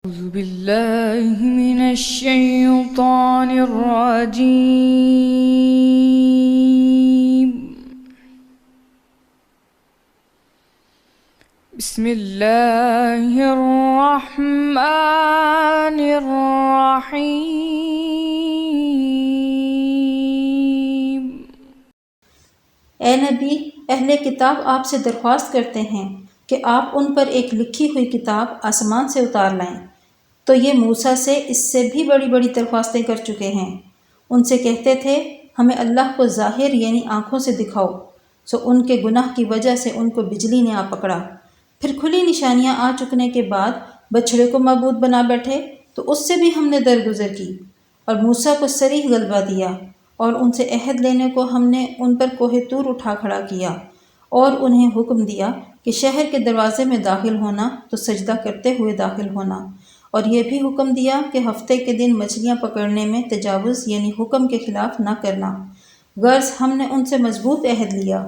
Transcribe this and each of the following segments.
أعوذ بالله من الشيطان الرجيم. بسم الله الرحمن الرحيم. اے نبی، اہل کتاب آپ سے درخواست کرتے ہیں کہ آپ ان پر ایک لکھی ہوئی کتاب آسمان سے اتار لائیں، تو یہ موسیٰ سے اس سے بھی بڑی بڑی درخواستیں کر چکے ہیں۔ ان سے کہتے تھے ہمیں اللہ کو ظاہر یعنی آنکھوں سے دکھاؤ، سو ان کے گناہ کی وجہ سے ان کو بجلی نے آ پکڑا۔ پھر کھلی نشانیاں آ چکنے کے بعد بچھڑے کو معبود بنا بیٹھے، تو اس سے بھی ہم نے درگزر کی اور موسیٰ کو صریح غلبہ دیا، اور ان سے عہد لینے کو ہم نے ان پر کوہ طور اٹھا کھڑا کیا، اور انہیں حکم دیا کہ شہر کے دروازے میں داخل ہونا تو سجدہ کرتے ہوئے داخل ہونا، اور یہ بھی حکم دیا کہ ہفتے کے دن مچھلیاں پکڑنے میں تجاوز یعنی حکم کے خلاف نہ کرنا، غرض ہم نے ان سے مضبوط عہد لیا۔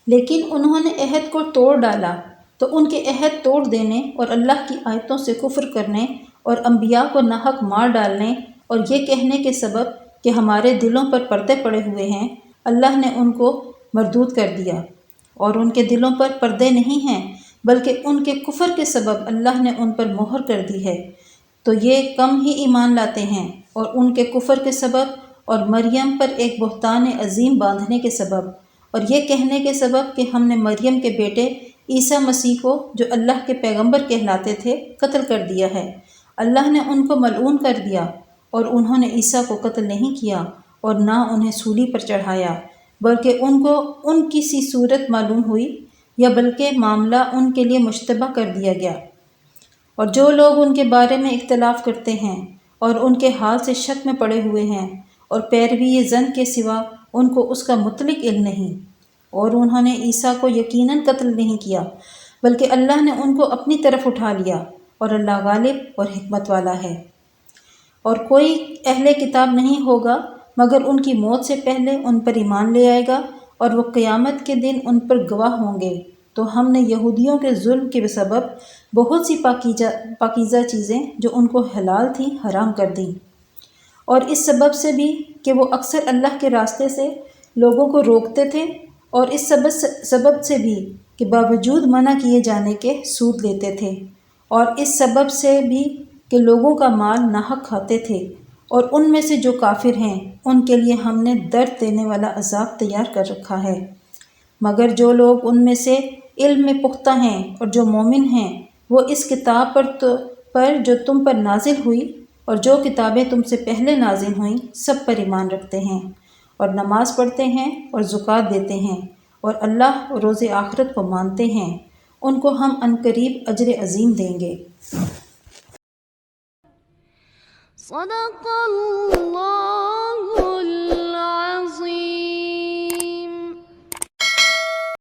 لیکن انہوں نے عہد کو توڑ ڈالا، تو ان کے عہد توڑ دینے اور اللہ کی آیتوں سے کفر کرنے اور انبیاء کو ناحق مار ڈالنے اور یہ کہنے کے سبب کہ ہمارے دلوں پر پردے پڑے ہوئے ہیں، اللہ نے ان کو مردود کر دیا، اور ان کے دلوں پر پردے نہیں ہیں بلکہ ان کے کفر کے سبب اللہ نے ان پر مہر کر دی ہے، تو یہ کم ہی ایمان لاتے ہیں، اور ان کے کفر کے سبب اور مریم پر ایک بہتان عظیم باندھنے کے سبب اور یہ کہنے کے سبب کہ ہم نے مریم کے بیٹے عیسیٰ مسیح کو جو اللہ کے پیغمبر کہلاتے تھے قتل کر دیا ہے۔ اللہ نے ان کو ملعون کر دیا، اور انہوں نے عیسیٰ کو قتل نہیں کیا اور نہ انہیں سولی پر چڑھایا، بلکہ ان کو ان کی سی صورت معلوم ہوئی، یا بلکہ معاملہ ان کے لیے مشتبہ کر دیا گیا۔ اور جو لوگ ان کے بارے میں اختلاف کرتے ہیں اور ان کے حال سے شک میں پڑے ہوئے ہیں اور پیروی ظن کے سوا ان کو اس کا مطلق علم نہیں، اور انہوں نے عیسیٰ کو یقیناً قتل نہیں کیا بلکہ اللہ نے ان کو اپنی طرف اٹھا لیا، اور اللہ غالب اور حکمت والا ہے۔ اور کوئی اہل کتاب نہیں ہوگا مگر ان کی موت سے پہلے ان پر ایمان لے آئے گا، اور وہ قیامت کے دن ان پر گواہ ہوں گے۔ تو ہم نے یہودیوں کے ظلم کے سبب بہت سی پاکیزہ چیزیں جو ان کو حلال تھیں حرام کر دیں، اور اس سبب سے بھی کہ وہ اکثر اللہ کے راستے سے لوگوں کو روکتے تھے، اور اس سبب سے بھی کہ باوجود منع کیے جانے کے سود لیتے تھے، اور اس سبب سے بھی کہ لوگوں کا مال ناحق کھاتے تھے۔ اور ان میں سے جو کافر ہیں ان کے لیے ہم نے درد دینے والا عذاب تیار کر رکھا ہے، مگر جو لوگ ان میں سے علم میں پختہ ہیں اور جو مومن ہیں، وہ اس کتاب پر جو تم پر نازل ہوئی اور جو کتابیں تم سے پہلے نازل ہوئیں سب پر ایمان رکھتے ہیں، اور نماز پڑھتے ہیں اور زکوٰۃ دیتے ہیں، اور اللہ اور روز آخرت کو مانتے ہیں، ان کو ہم عنقریب اجر عظیم دیں گے۔ صدق اللہ